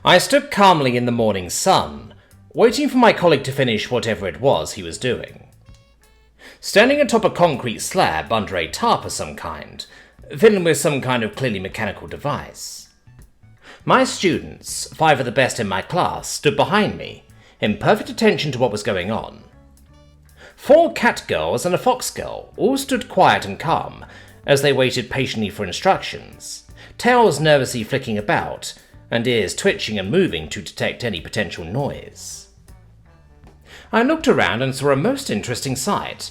I stood calmly in the morning sun, waiting for my colleague to finish whatever it was he was doing. Standing atop a concrete slab under a tarp of some kind, fiddling with some kind of clearly mechanical device. My students, 5 of the best in my class, stood behind me, in perfect attention to what was going on. 4 cat girls and a fox girl all stood quiet and calm as they waited patiently for instructions, tails nervously flicking about, and ears twitching and moving to detect any potential noise. I looked around and saw a most interesting sight.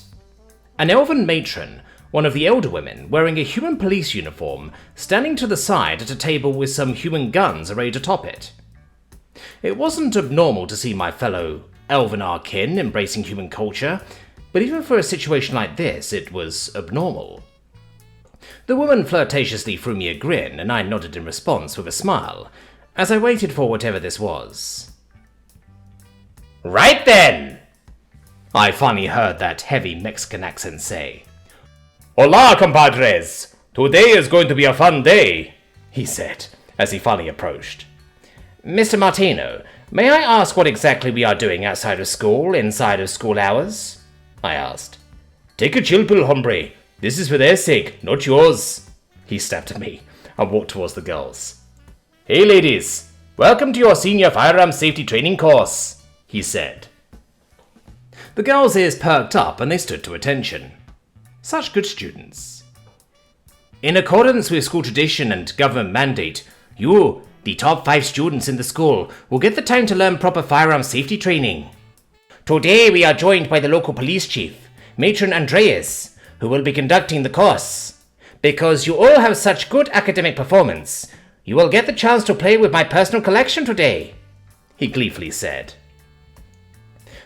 An elven matron, one of the elder women, wearing a human police uniform, standing to the side at a table with some human guns arrayed atop it. It wasn't abnormal to see my fellow elven kin embracing human culture, but even for a situation like this, it was abnormal. The woman flirtatiously threw me a grin, and I nodded in response with a smile, as I waited for whatever this was. "Right then!" I finally heard that heavy Mexican accent say. "Hola, compadres! Today is going to be a fun day," he said, as he finally approached. "Mr. Martino, may I ask what exactly we are doing outside of school, inside of school hours?" I asked. "Take a chill pill, hombre. This is for their sake, not yours," he snapped at me and walked towards the girls. "Hey ladies, welcome to your senior firearms safety training course," he said. The girls' ears perked up and they stood to attention. Such good students. "In accordance with school tradition and government mandate, you, the top 5 students in the school, will get the time to learn proper firearms safety training. Today we are joined by the local police chief, Matron Andreas, who will be conducting the course. Because you all have such good academic performance, you will get the chance to play with my personal collection today," he gleefully said.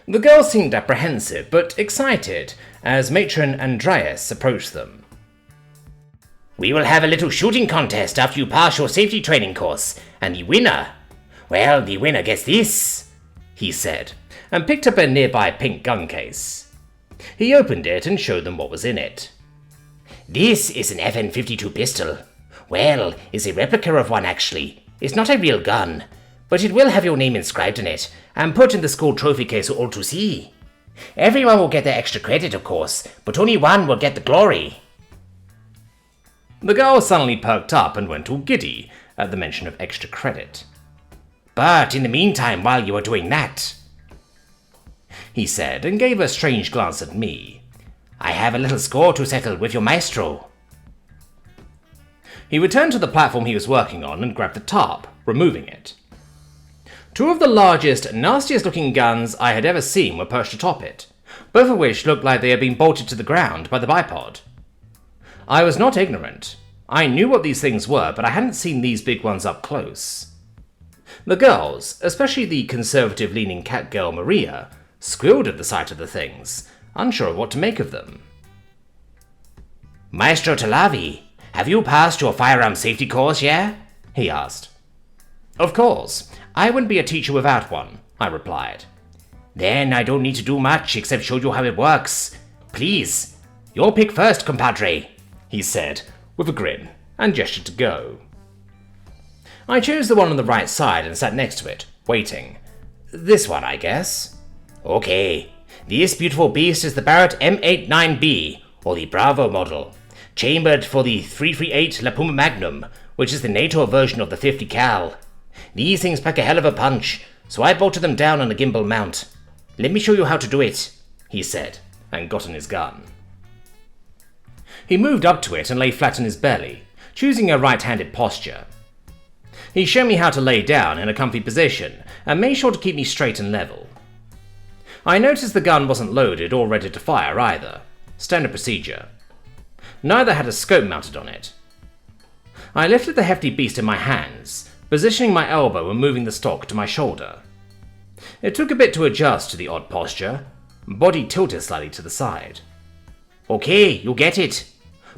The girls seemed apprehensive but excited as Matron Andreas approached them. "We will have a little shooting contest after you pass your safety training course, and the winner gets this," he said, and picked up a nearby pink gun case. He opened it and showed them what was in it. "This is an FN-52 pistol. Well, it's a replica of one actually. It's not a real gun, but it will have your name inscribed on it and put in the school trophy case for all to see. Everyone will get their extra credit, of course, but only one will get the glory." The girl suddenly perked up and went all giddy at the mention of extra credit. "But in the meantime, while you are doing that," he said, and gave a strange glance at me, "I have a little score to settle with your maestro." He returned to the platform he was working on and grabbed the tarp, removing it. 2 of the largest, nastiest-looking guns I had ever seen were perched atop it, both of which looked like they had been bolted to the ground by the bipod. I was not ignorant. I knew what these things were, but I hadn't seen these big ones up close. The girls, especially the conservative-leaning cat girl Maria, squealed at the sight of the things, unsure of what to make of them. "Maestro Talavi, have you passed your firearm safety course yet?" he asked. "Of course. I wouldn't be a teacher without one," I replied. "Then I don't need to do much except show you how it works. Please, your pick first, compadre," he said, with a grin, and gestured to go. I chose the one on the right side and sat next to it, waiting. "This one, I guess." "Okay. This beautiful beast is the Barrett M89B, or the Bravo model, chambered for the 338 La Puma Magnum, which is the NATO version of the 50 cal. These things pack a hell of a punch, so I bolted them down on a gimbal mount. Let me show you how to do it," he said, and got on his gun. He moved up to it and lay flat on his belly, choosing a right-handed posture. He showed me how to lay down in a comfy position, and made sure to keep me straight and level. I noticed the gun wasn't loaded or ready to fire either. Standard procedure. Neither had a scope mounted on it. I lifted the hefty beast in my hands, positioning my elbow and moving the stock to my shoulder. It took a bit to adjust to the odd posture. Body tilted slightly to the side. "Okay, you get it.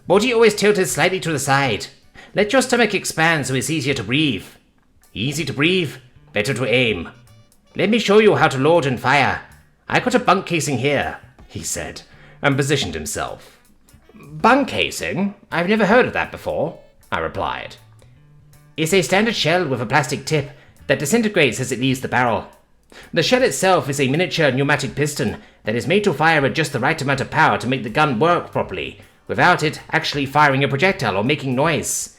Body always tilted slightly to the side. Let your stomach expand so it's easier to breathe. Easy to breathe, better to aim. Let me show you how to load and fire. I got a bunk casing here," he said, and positioned himself. "Bunk casing? I've never heard of that before," I replied. "It's a standard shell with a plastic tip, that disintegrates as it leaves the barrel. The shell itself is a miniature pneumatic piston that is made to fire at just the right amount of power to make the gun work properly, without it actually firing a projectile or making noise.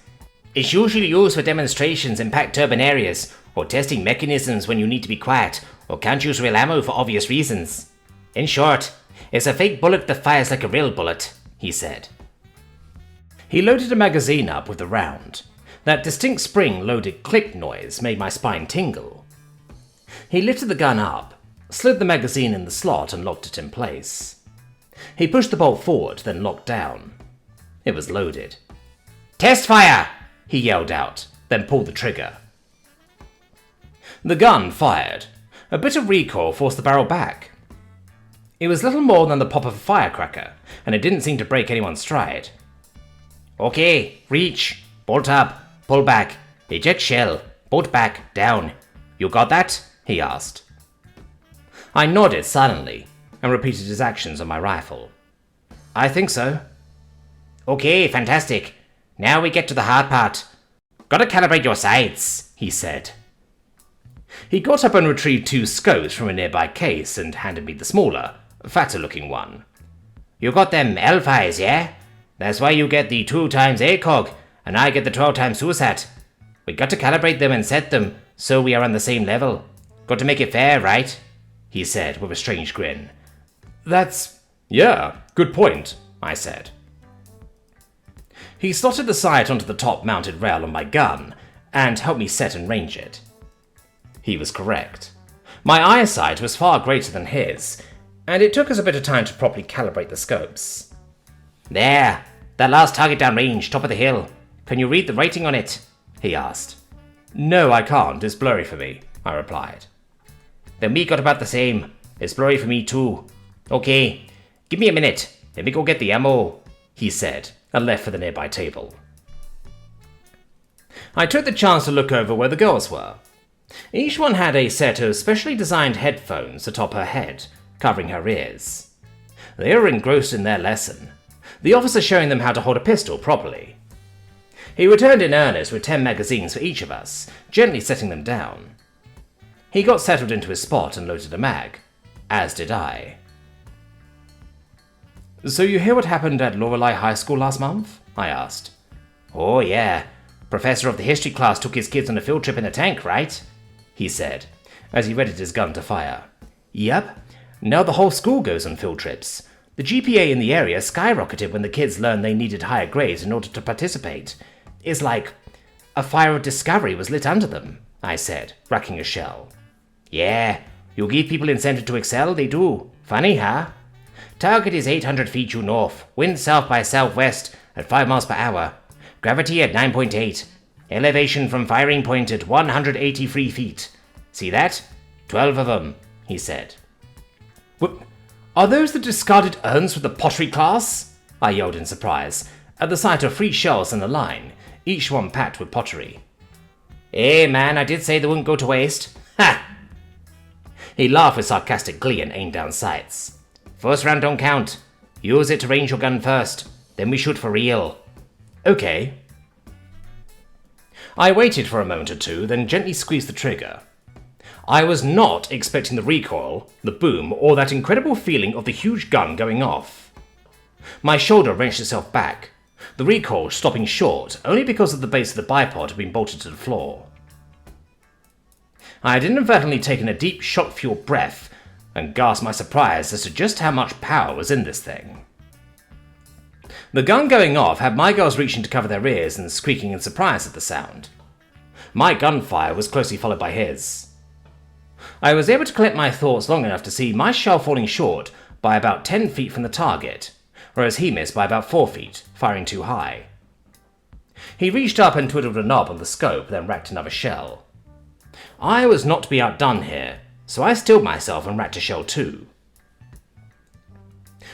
It's usually used for demonstrations in packed urban areas, or testing mechanisms when you need to be quiet, or can't use real ammo for obvious reasons. In short, it's a fake bullet that fires like a real bullet, he said. He loaded a magazine up with the round. That distinct spring-loaded click noise made my spine tingle. He lifted the gun up, slid the magazine in the slot and locked it in place. He pushed the bolt forward, then locked down. It was loaded. "Test fire!" he yelled out, then pulled the trigger. The gun fired. A bit of recoil forced the barrel back. It was little more than the pop of a firecracker, and it didn't seem to break anyone's stride. "Okay, reach, bolt up, pull back, eject shell, bolt back, down. You got that?" he asked. I nodded silently and repeated his actions on my rifle. "I think so." "Okay, fantastic. Now we get to the hard part. Gotta calibrate your sights," he said. He got up and retrieved 2 scopes from a nearby case and handed me the smaller, fatter-looking one. "You got them L5s, yeah? That's why you get the 2 times ACOG, and I get the 12 times SUSAT. We got to calibrate them and set them so we are on the same level. Got to make it fair, right?" he said with a strange grin. Yeah, good point," I said. He slotted the sight onto the top-mounted rail on my gun and helped me set and range it. He was correct. My eyesight was far greater than his, and it took us a bit of time to properly calibrate the scopes. "There, that last target downrange, top of the hill. Can you read the rating on it?" he asked. "No, I can't. It's blurry for me," I replied. "Then we got about the same. It's blurry for me too. Okay, give me a minute. Let me go get the ammo," he said, and left for the nearby table. I took the chance to look over where the girls were. Each one had a set of specially designed headphones atop her head, covering her ears. They were engrossed in their lesson, the officer showing them how to hold a pistol properly. He returned in earnest with 10 magazines for each of us, gently setting them down. He got settled into his spot and loaded a mag, as did I. "So you hear what happened at Lorelei High School last month?" I asked. "Oh yeah, professor of the history class took his kids on a field trip in a tank, right?" he said, as he readied his gun to fire. "Yep, now the whole school goes on field trips. The GPA in the area skyrocketed when the kids learned they needed higher grades in order to participate. It's like a fire of discovery was lit under them," I said, racking a shell. "Yeah, you give people incentive to excel, they do. Funny, huh? Target is 800 feet due north, wind south by southwest at 5 miles per hour, gravity at 9.8, elevation from firing point at 183 feet. See that? 12 of them," he said. "Are those the discarded urns from the pottery class?" I yelled in surprise, at the sight of 3 shells in a line, each one packed with pottery. "Hey man, I did say they wouldn't go to waste. Ha!" He laughed with sarcastic glee and aimed down sights. "First round don't count. Use it to range your gun first, then we shoot for real." "Okay." I waited for a moment or two, then gently squeezed the trigger. I was not expecting the recoil, the boom, or that incredible feeling of the huge gun going off. My shoulder wrenched itself back, the recoil stopping short only because of the base of the bipod had been bolted to the floor. I had inadvertently taken a deep shock-fueled breath and gasped my surprise as to just how much power was in this thing. The gun going off had my girls reaching to cover their ears and squeaking in surprise at the sound. My gunfire was closely followed by his. I was able to collect my thoughts long enough to see my shell falling short by about 10 feet from the target, whereas he missed by about 4 feet, firing too high. He reached up and twiddled a knob on the scope, then racked another shell. I was not to be outdone here, so I stilled myself and racked a shell too.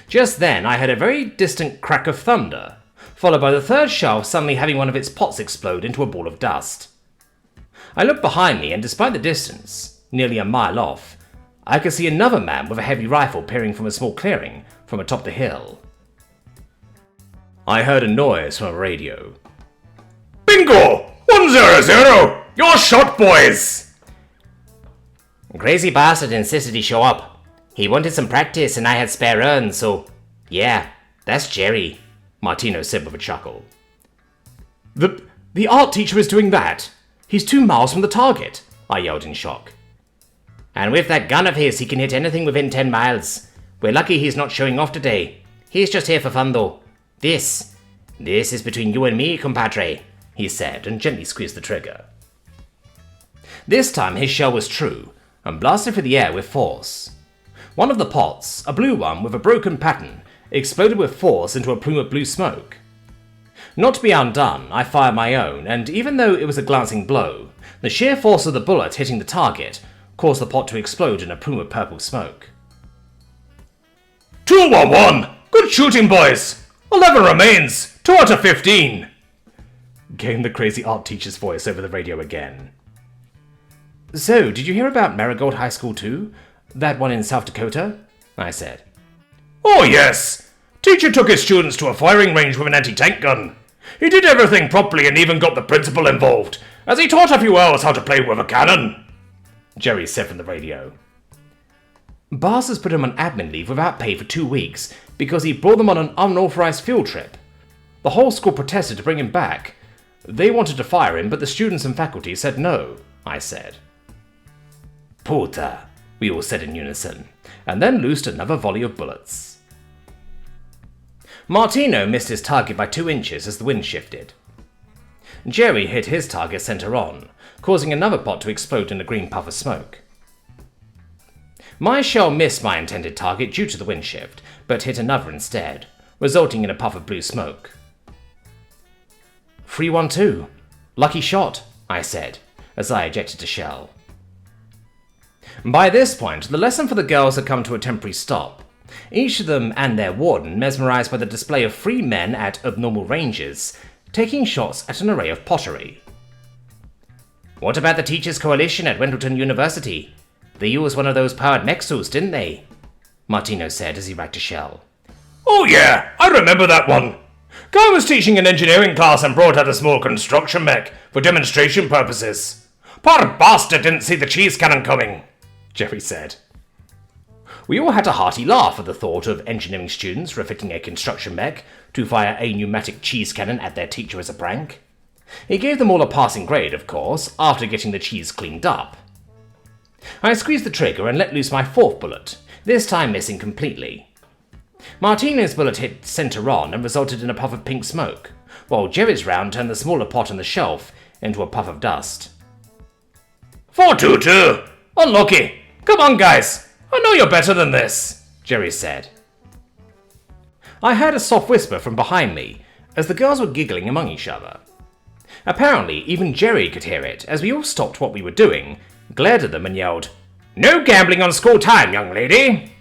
Just then I heard a very distant crack of thunder, followed by the third shell suddenly having one of its pots explode into a ball of dust. I looked behind me, and despite the distance, nearly a mile off, I could see another man with a heavy rifle peering from a small clearing from atop the hill. I heard a noise from a radio. "Bingo! 100! You're shot, boys!" Crazy bastard insisted he show up. He wanted some practice and I had spare urns, so... Yeah, that's Jerry, Martino said with a chuckle. The art teacher is doing that? He's 2 miles from the target, I yelled in shock. And with that gun of his, he can hit anything within 10 miles. We're lucky he's not showing off today. He's just here for fun, though. This is between you and me, compadre, he said, and gently squeezed the trigger. This time his shell was true, and blasted through the air with force. One of the pots, a blue one with a broken pattern, exploded with force into a plume of blue smoke. Not to be outdone, I fired my own, and even though it was a glancing blow, the sheer force of the bullet hitting the target caused the pot to explode in a plume of purple smoke. 2-1-1! Good shooting, boys! 11 remains! 2 out of 15! Came the crazy art teacher's voice over the radio again. So, did you hear about Marigold High School too? That one in South Dakota? I said. Oh yes! Teacher took his students to a firing range with an anti-tank gun. He did everything properly and even got the principal involved, as he taught a few elves how to play with a cannon, Jerry said from the radio. Boss has put him on admin leave without pay for 2 weeks because he brought them on an unauthorized field trip. The whole school protested to bring him back. They wanted to fire him, but the students and faculty said no, I said. Puta, we all said in unison, and then loosed another volley of bullets. Martino missed his target by 2 inches as the wind shifted. Jerry hit his target center on, causing another pot to explode in a green puff of smoke. My shell missed my intended target due to the wind shift, but hit another instead, resulting in a puff of blue smoke. 3-1-2. Lucky shot, I said, as I ejected a shell. By this point, the lesson for the girls had come to a temporary stop, each of them and their warden mesmerized by the display of 3 men at abnormal ranges, taking shots at an array of pottery. What about the Teachers' Coalition at Wendleton University? They used one of those powered mech suits, didn't they? Martino said as he racked a shell. Oh yeah, I remember that one. Guy was teaching an engineering class and brought out a small construction mech for demonstration purposes. Poor bastard didn't see the cheese cannon coming, Jerry said. We all had a hearty laugh at the thought of engineering students refitting a construction mech to fire a pneumatic cheese cannon at their teacher as a prank. He gave them all a passing grade, of course, after getting the cheese cleaned up. I squeezed the trigger and let loose my 4th bullet, this time missing completely. Martino's bullet hit center on and resulted in a puff of pink smoke, while Jerry's round turned the smaller pot on the shelf into a puff of dust. 4-2-2! Unlucky! Come on, guys! I know you're better than this, Jerry said. I heard a soft whisper from behind me, as the girls were giggling among each other. Apparently, even Jerry could hear it, as we all stopped what we were doing, glared at them and yelled, "No gambling on school time, young lady!"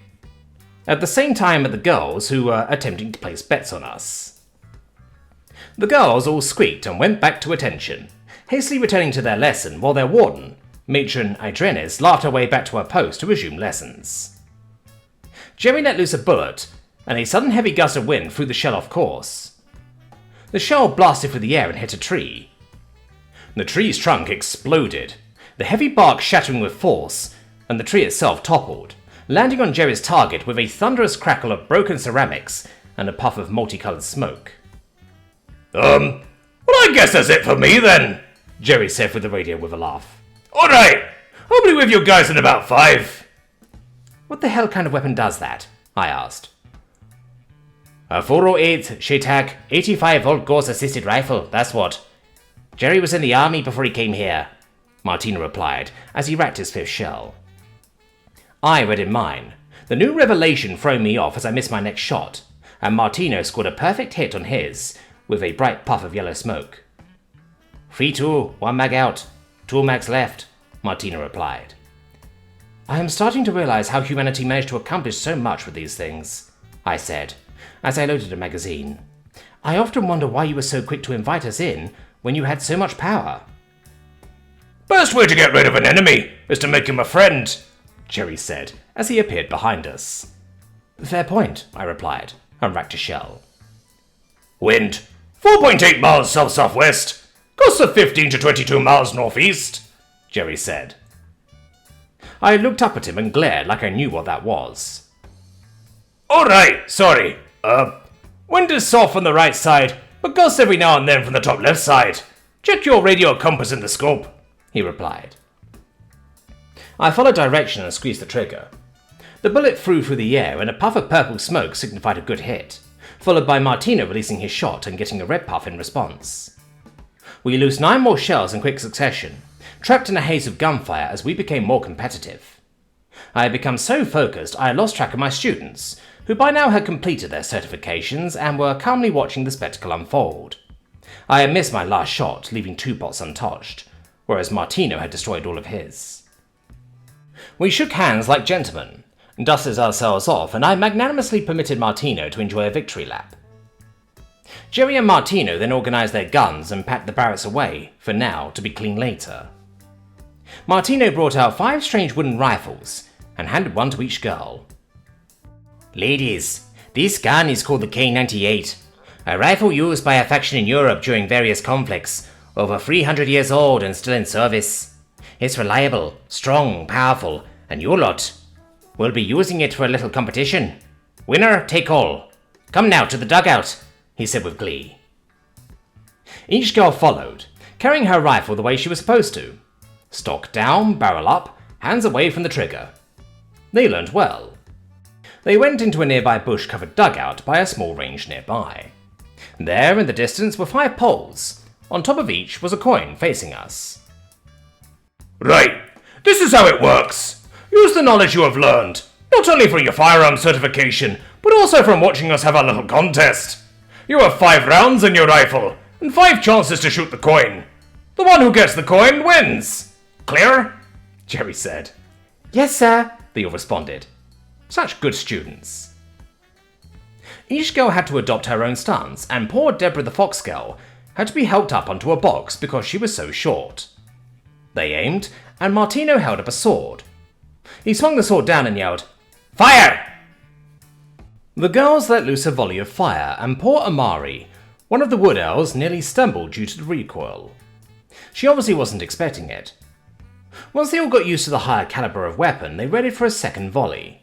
At the same time at the girls who were attempting to place bets on us. The girls all squeaked and went back to attention, hastily returning to their lesson while their warden, Matron Idrenes, laughed her way back to her post to resume lessons. Jerry let loose a bullet, and a sudden heavy gust of wind threw the shell off course. The shell blasted through the air and hit a tree. The tree's trunk exploded, the heavy bark shattering with force, and the tree itself toppled, landing on Jerry's target with a thunderous crackle of broken ceramics and a puff of multicolored smoke. Well, I guess that's it for me then, Jerry said through the radio with a laugh. Alright, I'll be with you guys in about 5. What the hell kind of weapon does that? I asked. A 408 Shetak 85-volt Gauss-assisted rifle, that's what. Jerry was in the army before he came here, Martino replied as he racked his 5th shell. I read in mine, the new revelation throwing me off as I missed my next shot, and Martino scored a perfect hit on his, with a bright puff of yellow smoke. 3-2, 1 mag out, 2 mags left, Martino replied. I am starting to realize how humanity managed to accomplish so much with these things, I said, as I loaded a magazine. I often wonder why you were so quick to invite us in when you had so much power. Best way to get rid of an enemy is to make him a friend, Jerry said, as he appeared behind us. Fair point, I replied, and racked a shell. Wind, 4.8 miles south-southwest. Gusts of 15 to 22 miles northeast, Jerry said. I looked up at him and glared like I knew what that was. Alright, sorry. Wind is soft on the right side, but gusts every now and then from the top left side. Check your radio compass in the scope, he replied. I followed direction and squeezed the trigger. The bullet flew through the air and a puff of purple smoke signified a good hit, followed by Martino releasing his shot and getting a red puff in response. We loosed 9 more shells in quick succession, trapped in a haze of gunfire as we became more competitive. I had become so focused I had lost track of my students, who by now had completed their certifications and were calmly watching the spectacle unfold. I had missed my last shot, leaving 2 pots untouched, whereas Martino had destroyed all of his. We shook hands like gentlemen, dusted ourselves off, and I magnanimously permitted Martino to enjoy a victory lap. Jerry and Martino then organised their guns and packed the barracks away, for now, to be cleaned later. Martino brought out 5 strange wooden rifles, and handed one to each girl. Ladies, this gun is called the K-98, a rifle used by a faction in Europe during various conflicts, over 300 years old and still in service. It's reliable, strong, powerful, and you lot will be using it for a little competition. Winner take all. Come now to the dugout, he said with glee. Each girl followed, carrying her rifle the way she was supposed to. Stock down, barrel up, hands away from the trigger. They learned well. They went into a nearby bush-covered dugout by a small range nearby. There in the distance were 5 poles. On top of each was a coin facing us. Right, this is how it works. Use the knowledge you have learned, not only from your firearm certification, but also from watching us have our little contest. You have 5 rounds in your rifle, and 5 chances to shoot the coin. The one who gets the coin wins. Clear? Jerry said. Yes, sir, they all responded. Such good students. Each girl had to adopt her own stance, and poor Deborah the Fox girl had to be helped up onto a box because she was so short. They aimed, and Martino held up a sword. He swung the sword down and yelled, "Fire!" The girls let loose a volley of fire, and poor Amari, one of the wood elves, nearly stumbled due to the recoil. She obviously wasn't expecting it. Once they all got used to the higher caliber of weapon, they readied for a second volley.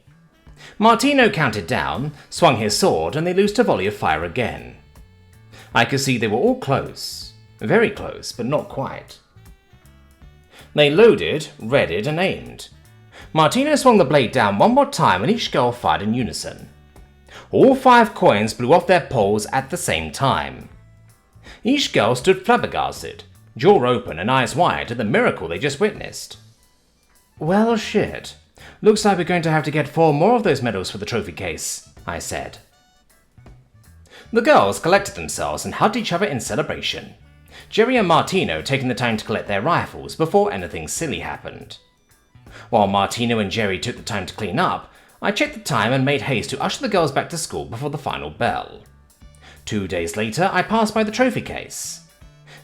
Martino counted down, swung his sword, and they loosed a volley of fire again. I could see they were all close. Very close, but not quite. They loaded, readied, and aimed. Martino swung the blade down one more time and each girl fired in unison. All 5 coins blew off their poles at the same time. Each girl stood flabbergasted, jaw open and eyes wide at the miracle they just witnessed. Well, shit. Looks like we're going to have to get 4 more of those medals for the trophy case, I said. The girls collected themselves and hugged each other in celebration, Jerry and Martino taking the time to collect their rifles before anything silly happened. While Martino and Jerry took the time to clean up, I checked the time and made haste to usher the girls back to school before the final bell. 2 days later, I passed by the trophy case.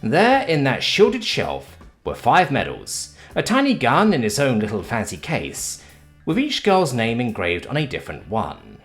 There, in that shielded shelf, were 5 medals, a tiny gun in its own little fancy case, with each girl's name engraved on a different one.